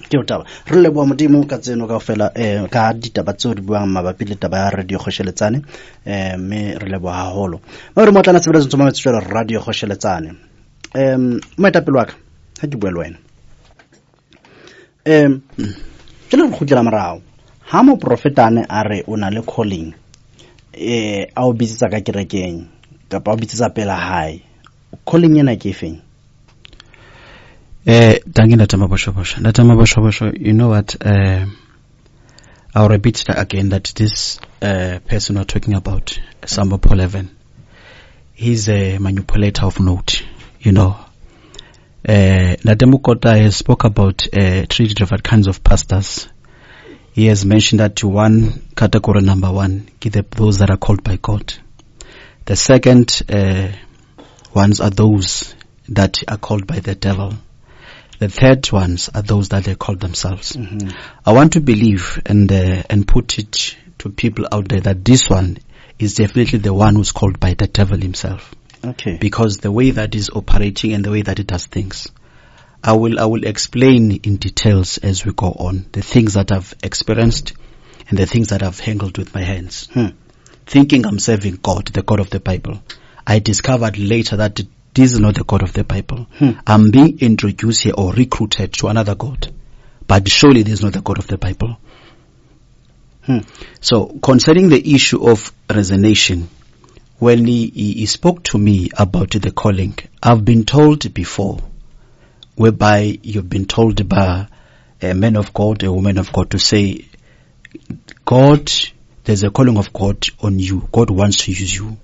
ke o taba re le bo modimo ka tseno ka fela ka ditaba tseo di buang mabapi le taba ya radio Kgosheletsane me re le bo haholo ba re motlana se bela tsoma tswela radio Kgosheletsane maetapelo wa ka ha ke bua le wena ke le go tla morao ha mo profetane a re o na le calling a o bitsitsa ka kerekeng ka pa o bitsitsa pela hae calling yena ke efeng Thank you, Natama, you know what, I'll repeat that again, that this person we're talking about, Samba Paul Evan, he's a manipulator of note, you know. Natemu Kota has spoke about 3 different kinds of pastors. He has mentioned that to one category, number 1, those that are called by God. The second ones are those that are called by the devil. The third ones are those that they call themselves. Mm-hmm. I want to believe and put it to people out there that this one is definitely the one who's called by the devil himself. Okay. Because the way that is operating and the way that it does things, I will explain in details as we go on the things that I've experienced and the things that I've handled with my hands. Thinking I'm serving God, the God of the Bible, I discovered later that this is not the God of the Bible. I'm being introduced here or recruited to another God. But surely this is not the God of the Bible. So concerning the issue of resignation, when he spoke to me about the calling, I've been told before, whereby you've been told by a man of God, a woman of God, to say, God, there's a calling of God on you. God wants to use you.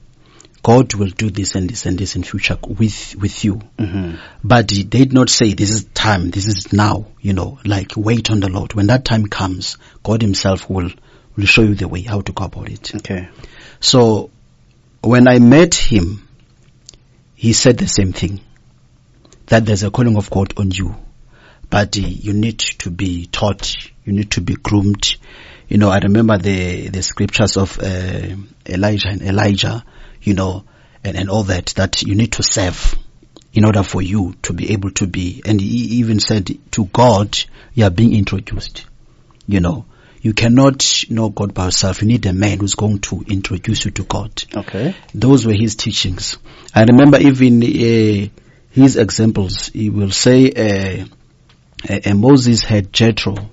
God will do this and this and this in future with you. Mm-hmm. But they did not say this is time, this is now, you know, like wait on the Lord. When that time comes, God himself will show you the way how to go about it. Okay. So when I met him, he said the same thing, that there's a calling of God on you, but you need to be taught, you need to be groomed. You know, I remember the scriptures of Elijah and Elijah, you know, and all that you need to serve in order for you to be able to be. And he even said to God, you are being introduced. You know, you cannot know God by yourself. You need a man who's going to introduce you to God. Okay. Those were his teachings. I remember even his examples. He will say, Moses had Jethro,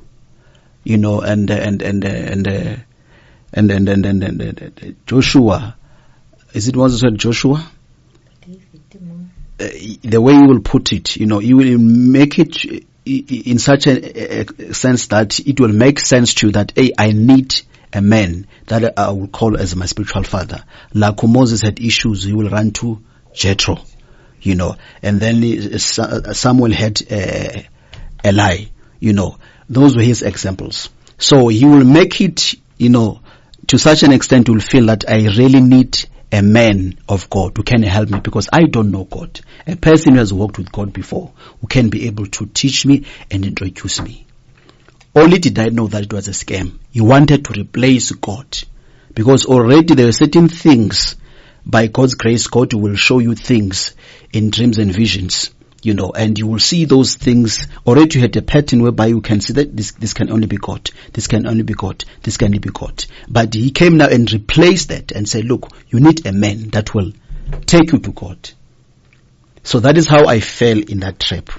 you know, and Joshua. Is it Moses and Joshua? The way you will put it, you know, you will make it in such a sense that it will make sense to you that, hey, I need a man that I will call as my spiritual father. Like Moses had issues, he will run to Jethro, you know, and then Samuel had Eli, you know. Those were his examples. So he will make it, you know, to such an extent you will feel that I really need a man of God who can help me because I don't know God. A person who has walked with God before, who can be able to teach me and introduce me. Only did I know that it was a scam. He wanted to replace God because already there were certain things. By God's grace, God will show you things in dreams and visions, you know, and you will see those things. Already you had a pattern whereby you can see that this can only be God. This can only be God. This can only be God. But he came now and replaced that and said, look, you need a man that will take you to God. So that is how I fell in that trap.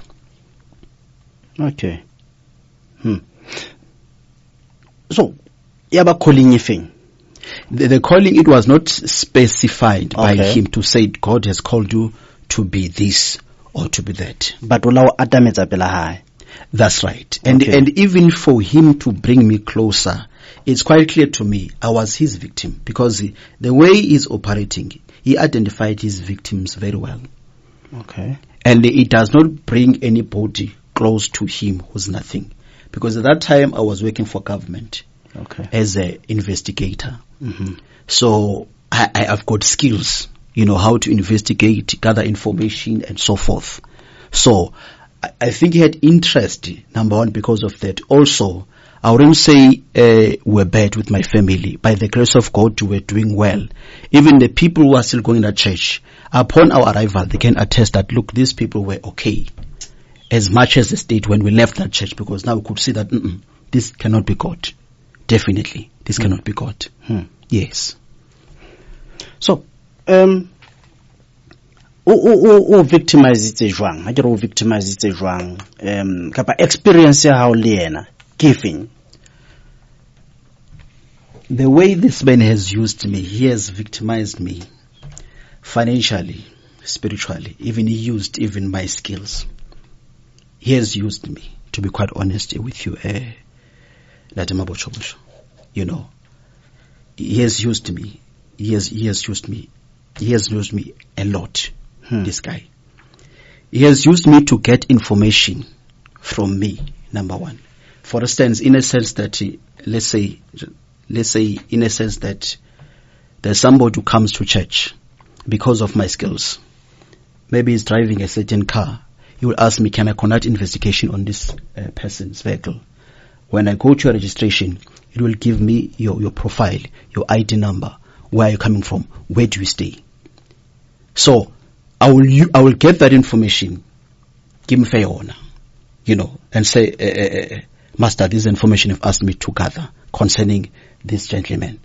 Okay. So, yaba calling thing. The calling, it was not specified by him to say God has called you to be this or to be that. But that's right. And even for him to bring me closer, it's quite clear to me I was his victim because the way he's operating, he identified his victims very well. Okay. And it does not bring anybody close to him who's nothing. Because at that time I was working for government as an investigator. Mm-hmm. So I've got skills, you know, how to investigate, gather information and so forth. So I think he had interest, number one, because of that. Also, I wouldn't say we're bad with my family. By the grace of God, we're doing well. Even the people who are still going to church, upon our arrival, they can attest that, look, these people were okay. as much as the state when we left that church, because now we could see that this cannot be God. Definitely, this cannot be God. Yes. So, o victimizitse jwang? Ha ke re o victimizitse jwang? Kapa experience ya hao le yena ke efeng? The way this man has used me, he has victimized me financially, spiritually. Even he used even my skills. He has used me, to be quite honest with you. You know, he has used me. He has used me. He has used me a lot. This guy. He has used me to get information from me. Number one, for instance, in a sense that let's say in a sense that there's somebody who comes to church because of my skills. Maybe he's driving a certain car. He will ask me, can I conduct investigation on this person's vehicle? When I go to your registration, it will give me your profile, your ID number, where are you coming from, where do you stay. So I will get that information, give me fair honor, you know, and say, Master, this information you've asked me to gather concerning this gentleman,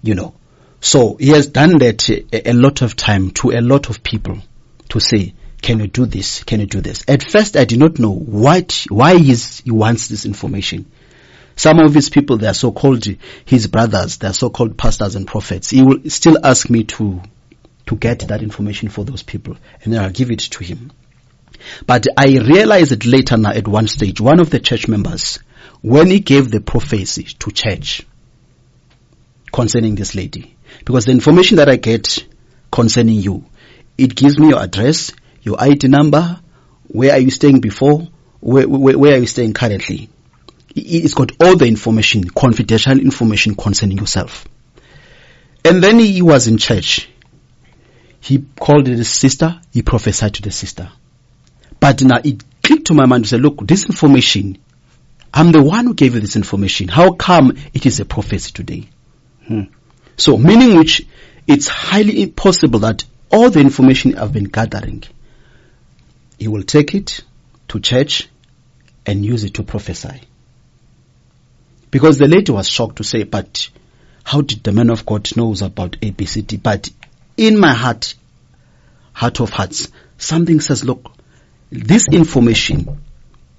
you know. So he has done that a lot of time to a lot of people to say, can you do this? Can you do this? At first, I did not know why he wants this information. Some of his people, they are so-called his brothers, they are so-called pastors and prophets. He will still ask me to get that information for those people, and then I'll give it to him. But I realized it later now at one stage, one of the church members, when he gave the prophecy to church concerning this lady, because the information that I get concerning you, it gives me your address, your ID number, where are you staying before, where are you staying currently. It's got all the information, confidential information concerning yourself. And then he was in church. He called his sister, he prophesied to the sister. But now it clicked to my mind to say, look, this information, I'm the one who gave you this information. How come it is a prophecy today? So, meaning which, it's highly impossible that all the information I've been gathering, he will take it to church and use it to prophesy. Because the lady was shocked to say, but how did the man of God knows about ABCD? But in my heart of hearts, something says, look, this information,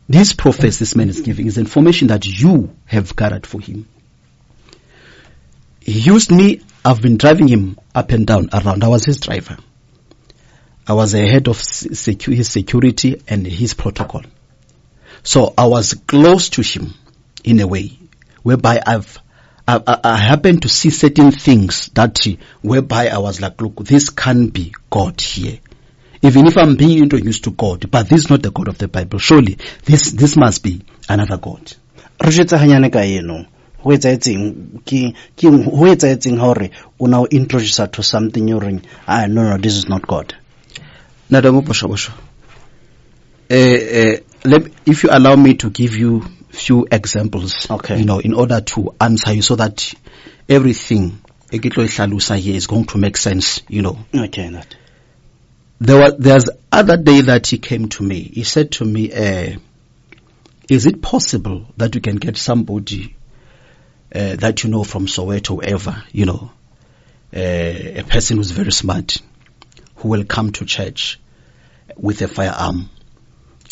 this prophecy this man is giving is information that you have gathered for him. He used me. I've been driving him up and down around. I was his driver. I was the head of his security and his protocol. So I was close to him in a way whereby I happened to see certain things that whereby I was like, look, this can't be God here. Even if I'm being introduced to God, but this is not the God of the Bible. Surely this must be another God. Ho etsahetseng hore o now introduce to something you're ring, no, this is not God. If you allow me to give you few examples, okay, you know, in order to answer you so that everything here is going to make sense, you know. Okay. There's other day that he came to me. He said to me, is it possible that you can get somebody that you know from Soweto ever, you know, a person who's very smart, who will come to church with a firearm,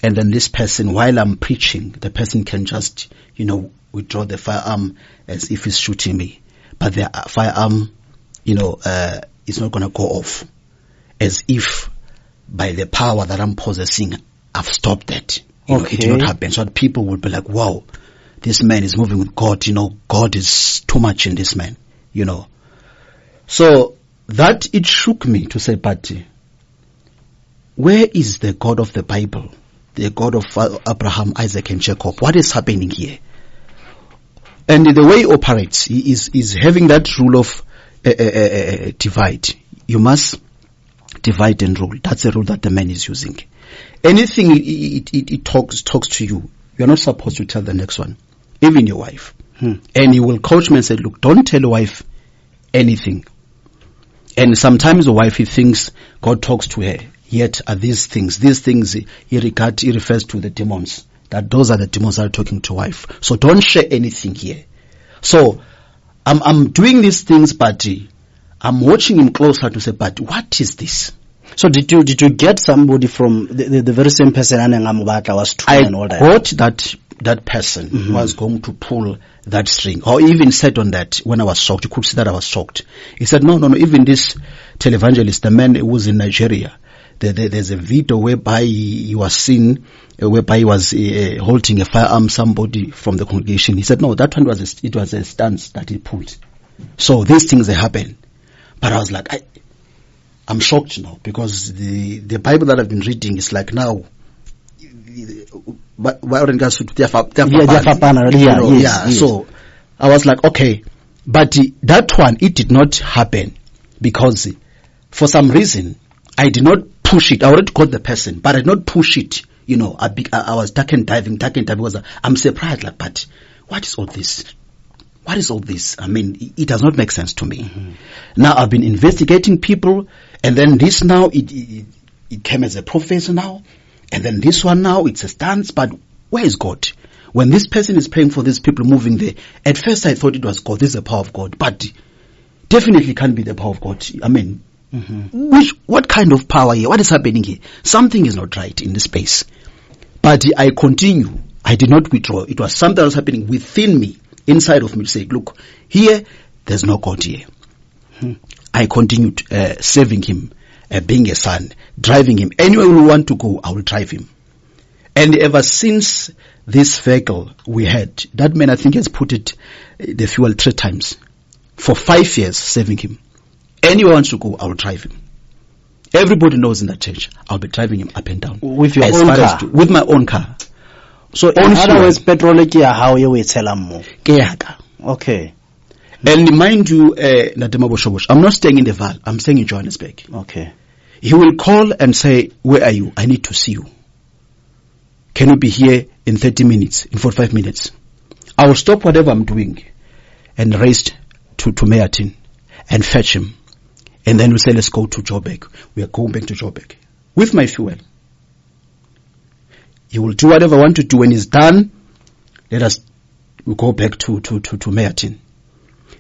and then this person, while I'm preaching, the person can just, you know, withdraw the firearm as if he's shooting me, but the firearm, you know, is not going to go off, as if by the power that I'm possessing, I've stopped that. You know, it did not happen. So that people would be like, wow, this man is moving with God, you know, God is too much in this man, you know. So that it shook me to say, but where is the God of the Bible, the God of Abraham, Isaac and Jacob? What is happening here? And the way he operates, he is having that rule of divide. You must divide and rule. That's the rule that the man is using. Anything it talks to you, you're not supposed to tell the next one, even your wife. And he will coach me and say, look, don't tell your wife anything. And sometimes the wife, he thinks God talks to her. yet are these things. These things he refers to the demons. That those are the demons that are talking to wife. So don't share anything here. So I'm doing these things, but I'm watching him closer to say, but what is this? So did you get somebody from the very same person and all that? I got that person was going to pull that string, or even said on that when I was shocked. You could see that I was shocked. He said, no, even this televangelist, the man who was in Nigeria, there's a video whereby he was seen, whereby he was holding a firearm, somebody from the congregation. He said, no, that one was a stance that he pulled. So these things, they happen. But I was like, I'm shocked now, because the Bible that I've been reading is like now, so I was like, okay, but that one, it did not happen because for some reason I did not push it. I already got the person, but I did not push it. I was duck and diving because I'm surprised, like, but what is all this? What is all this? I mean, it does not make sense to me. Now I've been investigating people, and then this now, it came as a professor now, and then this one now, it's a stance, but where is God? When this person is praying for these people moving there, at first I thought it was God, this is the power of God, but definitely can't be the power of God. I mean, what kind of power here? What is happening here? Something is not right in this space. But I continue. I did not withdraw. It was something that was happening within me, inside of me, to say, look, here, there's no God here. I continued serving him, being a son, driving him. Anywhere we want to go, I will drive him. And ever since this vehicle we had, that man, I think, has put the fuel 3 times. For 5 years, serving him. Anywhere wants to go, I will drive him. Everybody knows in that church, I'll be driving him up and down. With your own car? With my own car. So in other words, petrol how you will sell more. Okay. And mind you, I'm not staying in the Val. I'm staying in Johannesburg. Okay. He will call and say, where are you? I need to see you. Can you be here in 30 minutes, in 45 minutes? I will stop whatever I'm doing and race to Meyerton and fetch him. And then we say, let's go to Joburg. We are going back to Joburg with my fuel. He will do whatever I want to do. When he's done, we go back to Meyerton.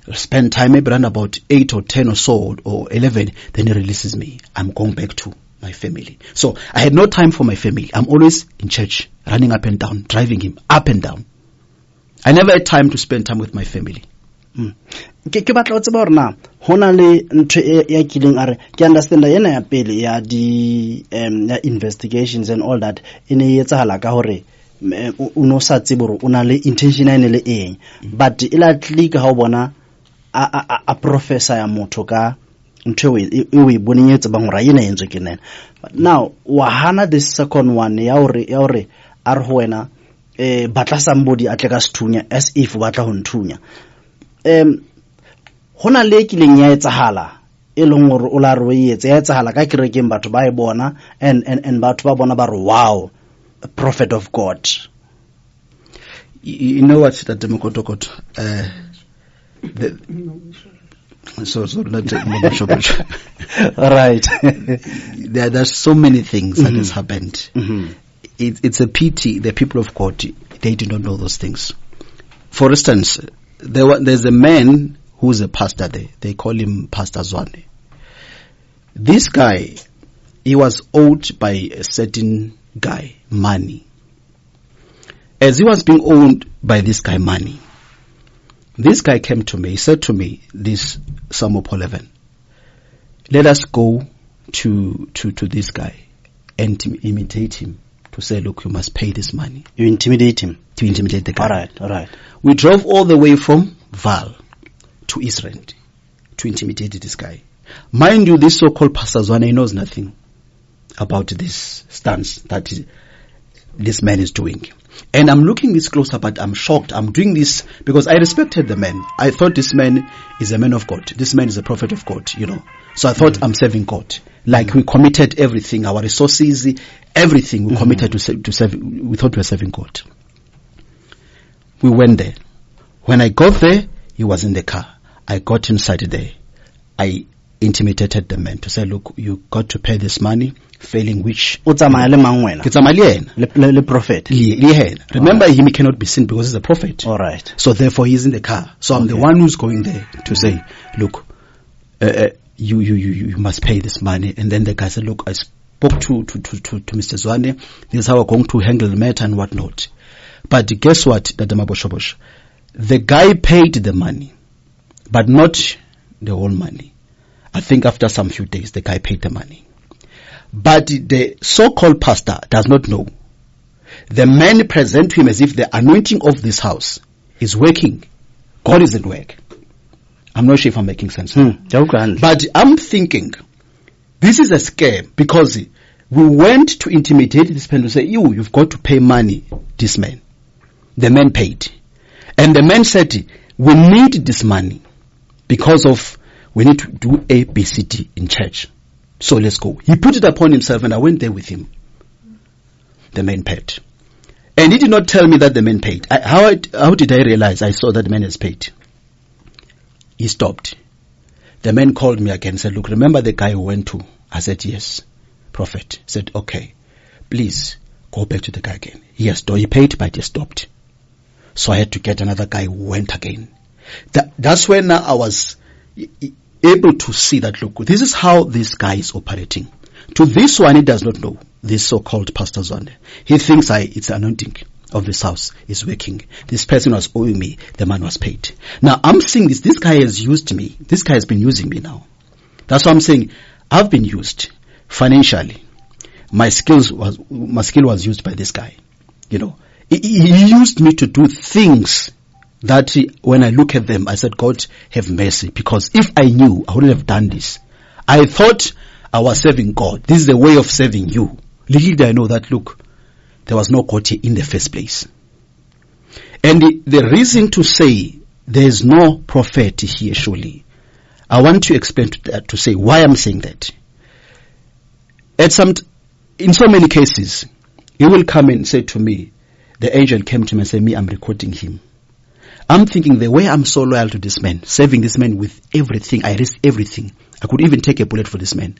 He'll spend time, maybe around about 8 or 10 or so, or 11. Then he releases me. I'm going back to my family. So I had no time for my family. I'm always in church, running up and down, driving him up and down. I never had time to spend time with my family. Ke batla o tseba hore na hona le ntho ya kileng are ke understand ena ya pele ya di investigations and all that ene etsahala ka hore o no sa tsebe hore una le intention ene le eng, but ila click ha o bona a professor ya motho ka ntho e boneng etsa bang hore ena entswe ke nena. But now wa hana this second one ya hore a re ho wena batla somebody a tle ka sethunya as if batla ho nthunya. Hona le kileng ya etsahala e leng hore o la re o etse ya etsahala ka kerekeng batho ba e bona and batho ba bona ba re wow, a prophet of God. You know what, that Demokotokoto, right. There's so many things that has happened. It's a pity the people of God, they do not know those things. For instance, there's a man who's a pastor there. They call him Pastor Zwane. This guy, he was owed by a certain guy money. As he was being owed by this guy money, this guy came to me. He said to me, this Psalm 11, let us go to this guy and imitate him, to say, look, you must pay this money. You intimidate him? To intimidate the guy. All right. We drove all the way from Val to Israel to intimidate this guy. Mind you, this so-called Pastor Zwane knows nothing about this stance that this man is doing. And I'm looking this closer, but I'm shocked. I'm doing this because I respected the man. I thought this man is a man of God. This man is a prophet of God, So I thought I'm serving God. Like we committed everything, our resources, everything we committed to serve. We thought we were serving God. We went there. When I got there, he was in the car. I got inside there. I intimidated the man to say, look, you got to pay this money, failing which... O tsamaya le mang wena? Ke tsamaya le yena. Le prophet? Le yena. Remember, him, he cannot be seen because he's a prophet. All right. So therefore, he's in the car. So I'm the one who's going there to say, look, you must pay this money. And then the guy said, look, I spoke to Mr. Zwane. This is how we're going to handle the matter and whatnot. But guess what, Dadama Boshobosh? The guy paid the money, but not the whole money. I think after some few days, the guy paid the money. But the so-called pastor does not know. The men present to him as if the anointing of this house is working. God is at work. I'm not sure if I'm making sense. But I'm thinking, this is a scam because we went to intimidate this man to say, you've got to pay money, this man. The man paid. And the man said, we need this money because of we need to do A, B, C, D in church. So let's go. He put it upon himself and I went there with him. The man paid. And he did not tell me that the man paid. How did I realize I saw that the man has paid? He stopped. The man called me again and said, look, remember the guy who went to? I said, yes, prophet. He said, okay, please go back to the guy again. Yes, though he paid, but he stopped. So I had to get another guy who went again. That's when now I was able to see that, look, this is how this guy is operating. To this one, he does not know, this so-called Pastor Zwane. He thinks it's anointing of this house is working. This person was owing me, the man was paid. Now, I'm seeing this guy has used me. This guy has been using me now. That's what I'm saying. I've been used financially. My skill was used by this guy. He used me to do things that when I look at them, I said, God, have mercy. Because if I knew, I wouldn't have done this. I thought I was serving God. This is the way of serving you. Little did I know that, look, there was no God here in the first place. And the reason to say there is no prophet here, surely, I want to explain to say why I'm saying that. In so many cases, he will come and say to me, the angel came to me and said, I'm recording him. I'm thinking the way I'm so loyal to this man, serving this man with everything, I risk everything. I could even take a bullet for this man.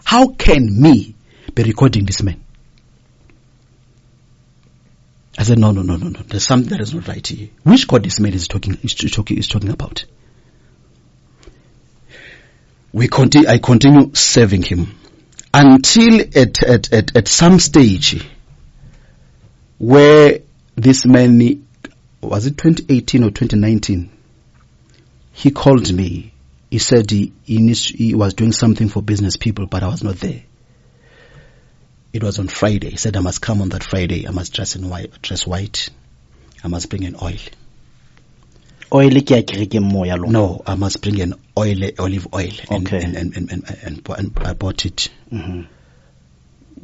How can me be recording this man? I said, no. There's something that is not right here. Which God this man is talking about? I continue serving him until at some stage where this man, was it 2018 or 2019? He called me. He said he was doing something for business people, but I was not there. It was on Friday. He said I must come on that Friday. I must dress white. I must bring an oil. No, I must bring an olive oil. Okay. And I bought it. Mm-hmm.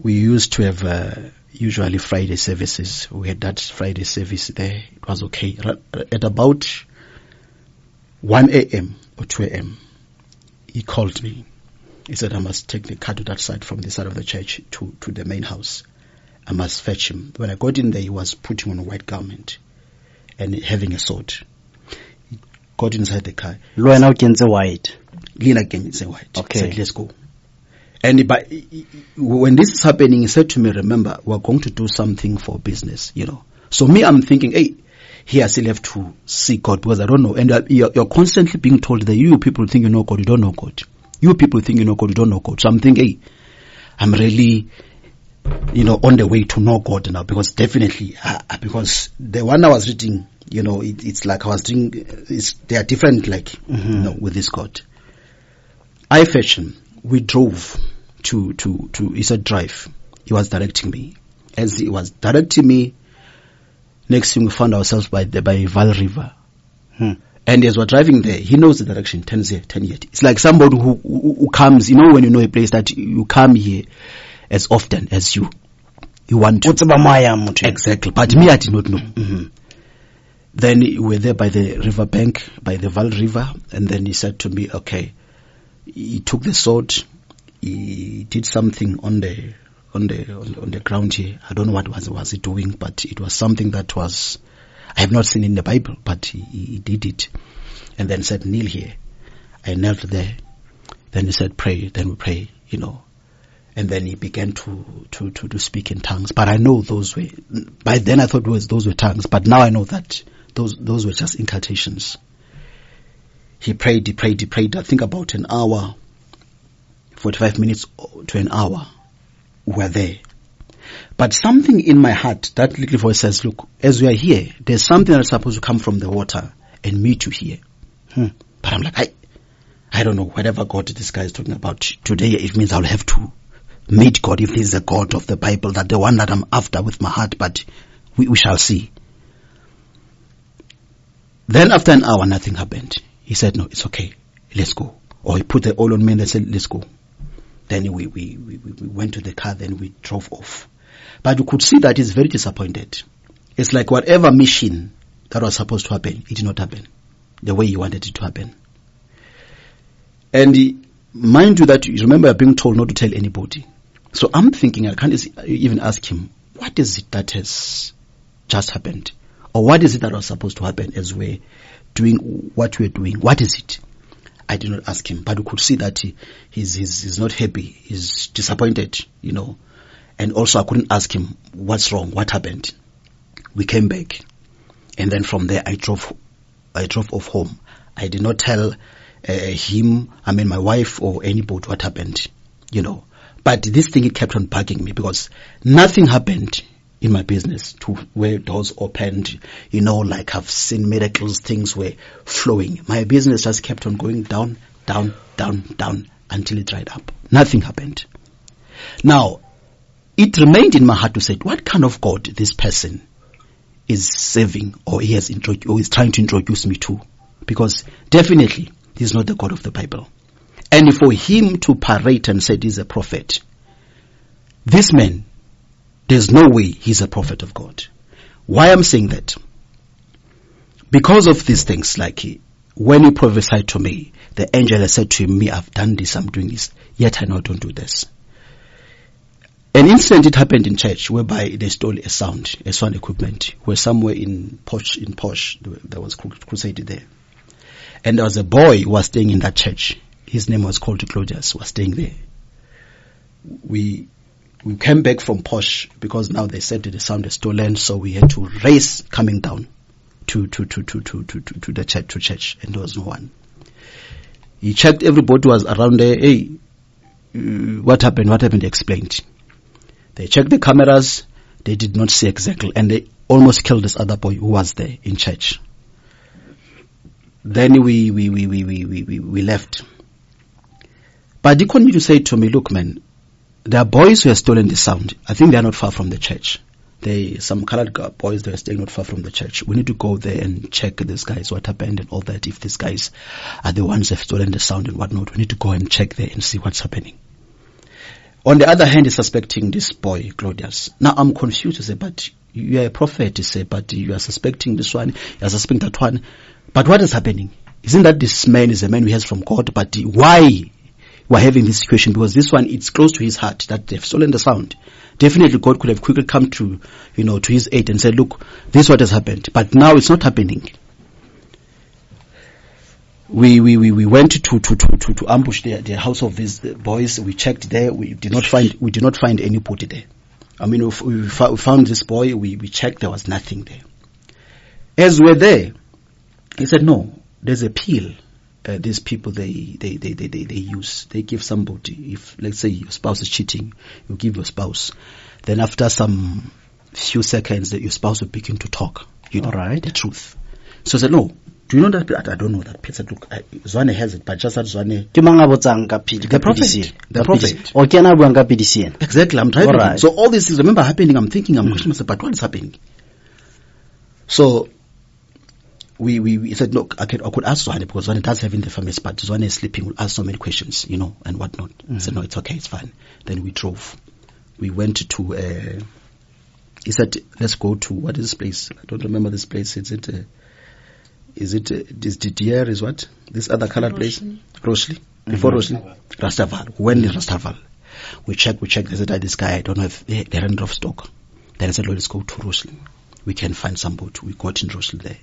We used to have usually Friday services. We had that Friday service there. It was okay. At about 1 a.m. or 2 a.m., he called me. He said, I must take the car to that side from the side of the church to the main house. I must fetch him. When I got in there, he was putting on a white garment and having a sword. He got inside the car. Lina white. Okay. He said, let's go. And when this is happening, he said to me, remember, we're going to do something for business, So me, I'm thinking, hey, here I still have to see God because I don't know. And you're constantly being told that you people think you know God, you don't know God. You people think you know God, you don't know God. So I'm thinking, hey, I'm really, on the way to know God now because definitely, because the one I was reading, it's like I was doing, they are different, with this God. I fetched him. We drove to he said drive. He was directing me. As he was directing me, next thing we found ourselves by Val River. And as we're driving there, he knows the direction, 10 here, 10 here. It's like somebody who comes, when you know a place that you come here as often as you want to. Exactly. But me, I did not know. Mm-hmm. Then we were there by the river bank, by the Val River, and then he said to me, okay, he took the sword, he did something on the ground here. I don't know what was he doing, but it was something that was, I have not seen in the Bible, but he did it. And then said, kneel here. I knelt there. Then he said, pray. Then we pray, And then he began to speak in tongues. But I know those were, by then I thought those were tongues. But now I know that those were just incantations. He prayed. I think about an hour, 45 minutes to an hour, we were there. But something in my heart, that little voice says, look, as we are here, there's something that's supposed to come from the water and meet you here. But I'm like, I don't know, whatever God this guy is talking about today, it means I'll have to meet God if he's the God of the Bible, that the one that I'm after with my heart, but we shall see. Then after an hour, nothing happened. He said, no, it's okay, let's go. Or he put the oil on me and said, let's go. Then we went to the car, then we drove off. But you could see that he's very disappointed. It's like whatever mission that was supposed to happen, it did not happen the way he wanted it to happen. And mind you that you remember being told not to tell anybody. So I'm thinking, I can't even ask him, what is it that has just happened? Or what is it that was supposed to happen as we're doing what we're doing? What is it? I did not ask him, but you could see that he's not happy. He's disappointed, And also I couldn't ask him, what's wrong? What happened? We came back. And then from there I drove off home. I did not tell him, my wife or anybody what happened, But this thing, it kept on bugging me because nothing happened in my business to where doors opened, like I've seen miracles, things were flowing. My business just kept on going down, down, down, down until it dried up. Nothing happened. Now, it remained in my heart to say, what kind of God this person is serving or he is trying to introduce me to? Because definitely, he's not the God of the Bible. And for him to parade and say he's a prophet, this man, there's no way he's a prophet of God. Why I'm saying that? Because of these things, like when he prophesied to me, the angel has said to me, I've done this, I'm doing this, yet I know I don't do this. An incident it happened in church whereby they stole a sound equipment. We're somewhere in Posh, there was crusade there. And there was a boy who was staying in that church. His name was called Claudius, was staying there. We came back from Posh because now they said that the sound is stolen, so we had to race coming down to the church, and there was no one. He checked, everybody was around there. Hey, what happened? He explained. They checked the cameras, they did not see exactly, and they almost killed this other boy who was there in church. Then we left. But he continued to say to me, look man, there are boys who have stolen the sound. I think they are not far from the church. Some colored boys, they are staying not far from the church. We need to go there and check these guys, what happened and all that. If these guys are the ones who have stolen the sound and whatnot, we need to go and check there and see what's happening. On the other hand, he's suspecting this boy, Claudius. Now I'm confused to say, but you are a prophet, to say, but you are suspecting this one, you are suspecting that one. But what is happening? Isn't that this man is a man who has from God? But why we're having this situation? Because this one, it's close to his heart that they've stolen the sound. Definitely God could have quickly come to his aid and said, look, this is what has happened. But now it's not happening. We went to ambush the house of these boys. We checked there. We did not find anybody there. We found this boy. We checked. There was nothing there. As we're there, he said, no, there's a pill. These people, they use. They give somebody. If let's say your spouse is cheating, you give your spouse. Then after some few seconds, your spouse will begin to talk. Right. The truth. So I said, no. Do you know that? I don't know that. Peter, look, Zwane has it, but just that Zwane. The prophet. Exactly, I'm driving. Right. So all this is, remember, happening. I'm thinking, I'm questioning myself, but what is happening? So we said, look, I could ask Zwane because Zwane does have in the family, but Zwane is sleeping. We'll ask so many questions, and whatnot. I said, no, it's okay, it's fine. Then we drove. We went to. He said, let's go to, what is this place? I don't remember this place. Is Didier is what? This other colored place? Roshli. Before Roshli? Rastaval. When in Rastaval? We checked. They said, this guy, I don't have the render of stock. Then I said, let's go to Roshli. We can find somebody. We got in Roshli there.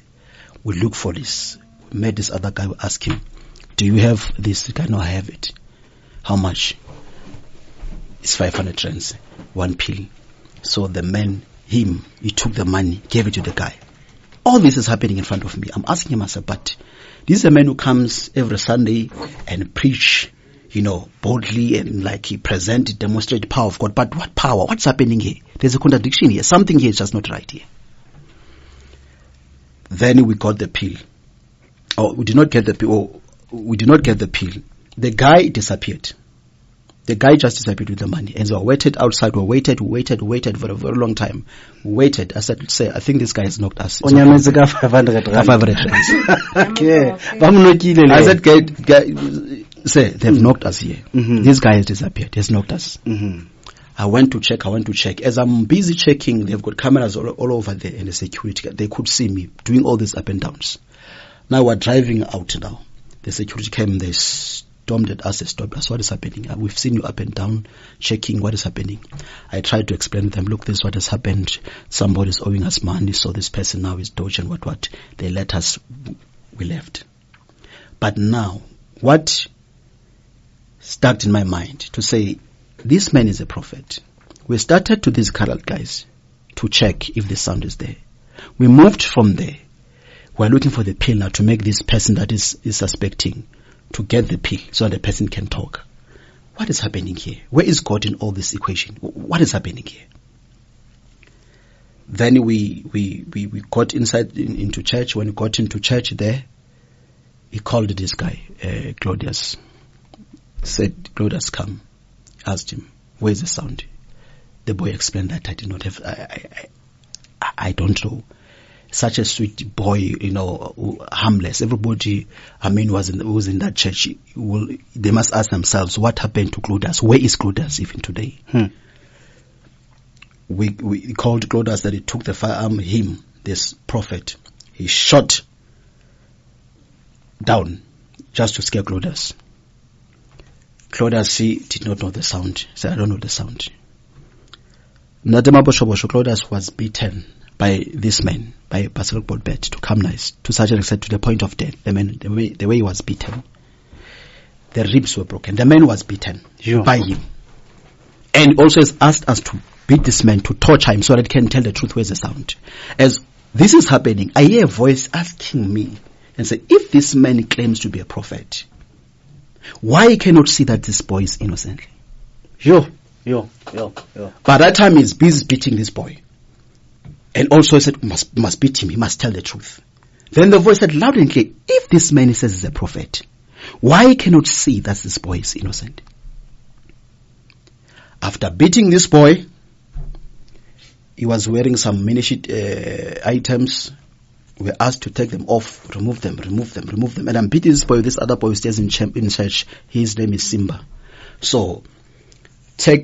We look for this. We met this other guy. We asked him, do you have this? The guy, no, I have it. How much? It's 500 rands, one pill. So the man, he took the money, gave it to the guy. All this is happening in front of me. I'm asking myself, but this is a man who comes every Sunday and preach, boldly, and like he demonstrate the power of God. But what power? What's happening here? There's a contradiction here. Something here is just not right here. Then we got the pill. We did not get the pill. The guy disappeared. The guy just disappeared with the money. And so I waited outside. We waited for a very long time. We waited. I said, I think this guy has knocked us. 500 rands. Okay. I said, guy, they've knocked us here. Mm-hmm. This guy has disappeared. He has knocked us. Mm-hmm. I went to check. As I'm busy checking, they've got cameras all over there and the security. They could see me doing all this up and downs. Now we're driving out now. The security came, they stormed at us, they stopped us. What is happening? We've seen you up and down, checking what is happening. I tried to explain to them, look, this is what has happened. Somebody's owing us money, so this person now is dodging what. They let us, we left. But now, what stuck in my mind to say, this man is a prophet. We started to these colored guys to check if the sound is there. We moved from there. We're looking for the pill now to make this person that is suspecting to get the pill so the person can talk. What is happening here? Where is God in all this equation? What is happening here? Then we got inside into church. When we got into church there, he called this guy, Claudius. Said, Claudius, come. Asked him, where's the sound? The boy explained that I did not have, I don't know. Such a sweet boy, harmless. Everybody, was in that church. They must ask themselves, what happened to Claudius? Where is Claudius even today? We called Claudius that he took the firearm, this prophet, he shot down just to scare Claudius. Claudius did not know the sound. He said, I don't know the sound. Claudius was beaten by this man, by Pastor Bolbet, to come nice, to such an extent to the point of death. The way he was beaten. The ribs were broken. The man was beaten by him. And also has asked us to beat this man, to torture him so that he can tell the truth, where's the sound. As this is happening, I hear a voice asking me and say, if this man claims to be a prophet, why he cannot see that this boy is innocent? By that time he's busy beating this boy. And also he said, must beat him, he must tell the truth. Then the voice said loud and clear, if this man says he's a prophet, why he cannot see that this boy is innocent? After beating this boy, he was wearing some ministry items. We were asked to take them off, remove them. And I'm beating this boy with this other boy who stays in church. His name is Simba. So, took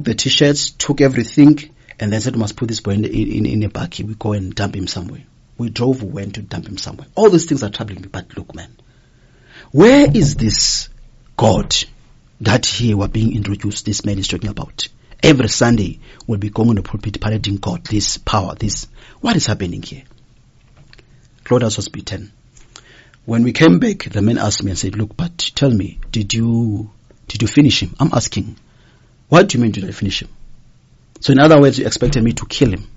the t-shirts, took everything, and then said, we must put this boy in a bakkie. We go and dump him somewhere. We went to dump him somewhere. All these things are troubling me, but look, man. Where is this God that here were being introduced, this man is talking about? Every Sunday, we'll be going on the pulpit parading God, this power, this. What is happening here? Claudius was beaten. When we came back, the man asked me and said, look, but tell me, did you finish him? I'm asking, what do you mean did I finish him? So in other words, you expected me to kill him.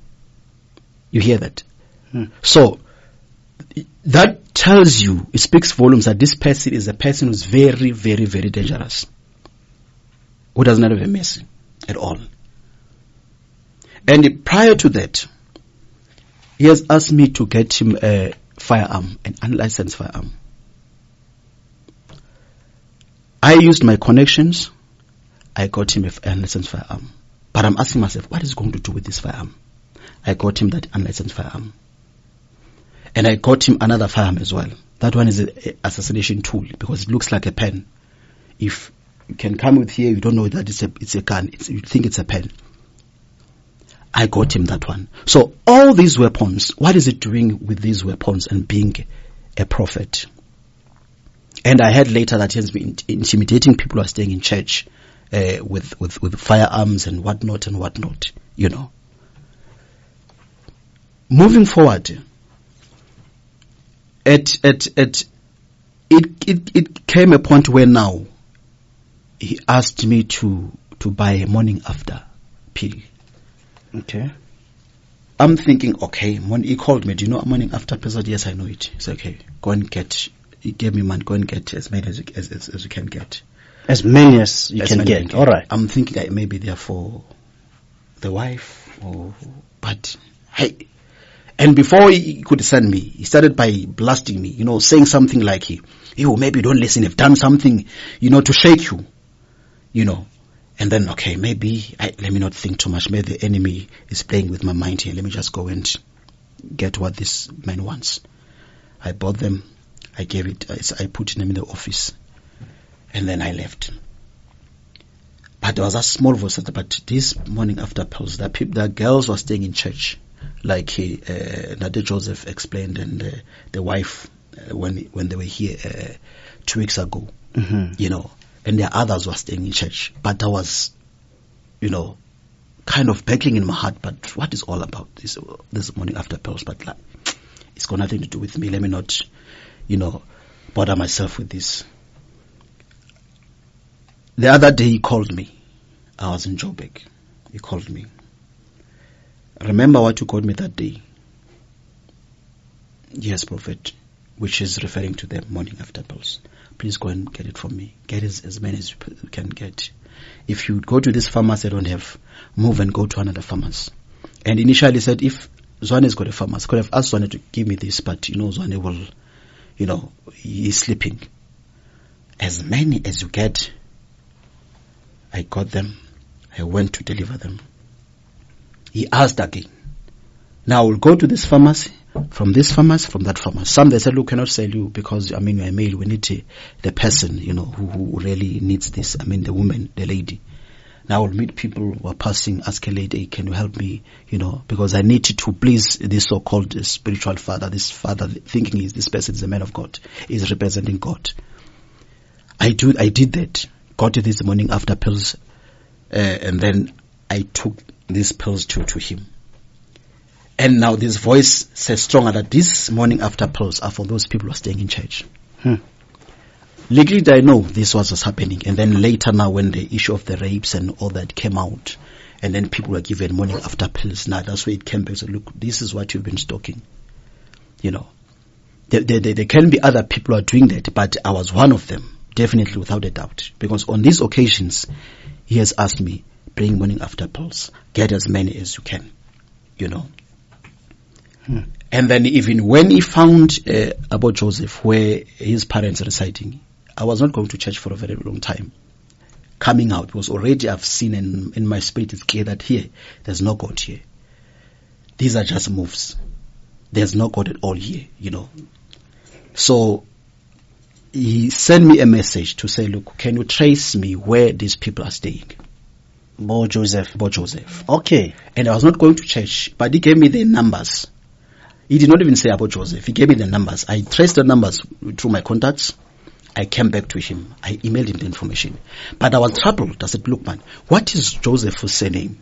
You hear that? So, that tells you, it speaks volumes that this person is a person who's very, very, very dangerous. Who does not have a mercy at all. And prior to that, he has asked me to get him a firearm, an unlicensed firearm. I used my connections. I got him an unlicensed firearm. But I'm asking myself, what is he going to do with this firearm? I got him that unlicensed firearm. And I got him another firearm as well. That one is an assassination tool because it looks like a pen. If you can come with here, you don't know that it's a gun. You think it's a pen. I got him that one. So all these weapons, what is it doing with these weapons and being a prophet? And I heard later that he has been intimidating people who are staying in church with firearms and whatnot, you know. Moving forward, it came a point where now he asked me to buy a morning after pill. Okay. I'm thinking, okay, he called me, do you know a morning after pill? I said, yes, I know it. He said, okay, go and get, he gave me money, go and get as many as you can get. As many as you can get. All right. I'm thinking that maybe they're for the wife, but hey. And before he could send me, he started by blasting me, saying something like, you maybe don't listen, have done something, to shake you, And then, okay, maybe, let me not think too much. Maybe the enemy is playing with my mind here. Let me just go and get what this man wants. I bought them. I gave it, I put them in the office. And then I left. But there was a small voice that, but this morning after pills, the girls were staying in church. Like Nade Joseph explained, and the wife, when they were here 2 weeks ago, and the others were staying in church. But I was, kind of begging in my heart, but what is all about this morning after pills? But like, it's got nothing to do with me. Let me not, bother myself with this. The other day he called me. I was in Joburg. He called me. Remember what you called me that day? Yes, Prophet, which is referring to the morning after pills. Please go and get it from me. Get as many as you can get. If you go to this pharmacy, I don't have, move and go to another pharmacy. And initially said, if Zwane's got a pharmacy, I could have asked Zwane to give me this, but Zwane will, he's sleeping. As many as you get, I got them. I went to deliver them. He asked again. Now we'll go to this pharmacy, from this pharmacy, from that pharmacy. Some they said, look, cannot sell you because, you're a male. We need the person, who really needs this. The woman, the lady. Now we'll meet people who are passing, ask a lady, can you help me, because I need to please this so-called spiritual father, this father thinking this person is a man of God, is representing God. I did that. Got this morning after pills, and then I took these pills to him. And now this voice says stronger that this morning after pills are for those people who are staying in church. Legally, I know this was happening. And then later now when the issue of the rapes and all that came out, and then people were given morning after pills, now that's where it came back. So look, this is what you've been stalking. There can be other people who are doing that, but I was one of them. Definitely, without a doubt. Because on these occasions, he has asked me, bring morning after pills. Get as many as you can. And then even when he found Abu Joseph, where his parents are residing, I was not going to church for a very long time. Coming out was already, I've seen in my spirit, it's clear that here, there's no God here. These are just moves. There's no God at all here, So, he sent me a message to say, look, can you trace me where these people are staying? Bo Joseph. Okay. And I was not going to church, but he gave me the numbers. He did not even say about Joseph. He gave me the numbers. I traced the numbers through my contacts. I came back to him. I emailed him the information. But I was troubled. I said, look, man, what is Joseph's surname?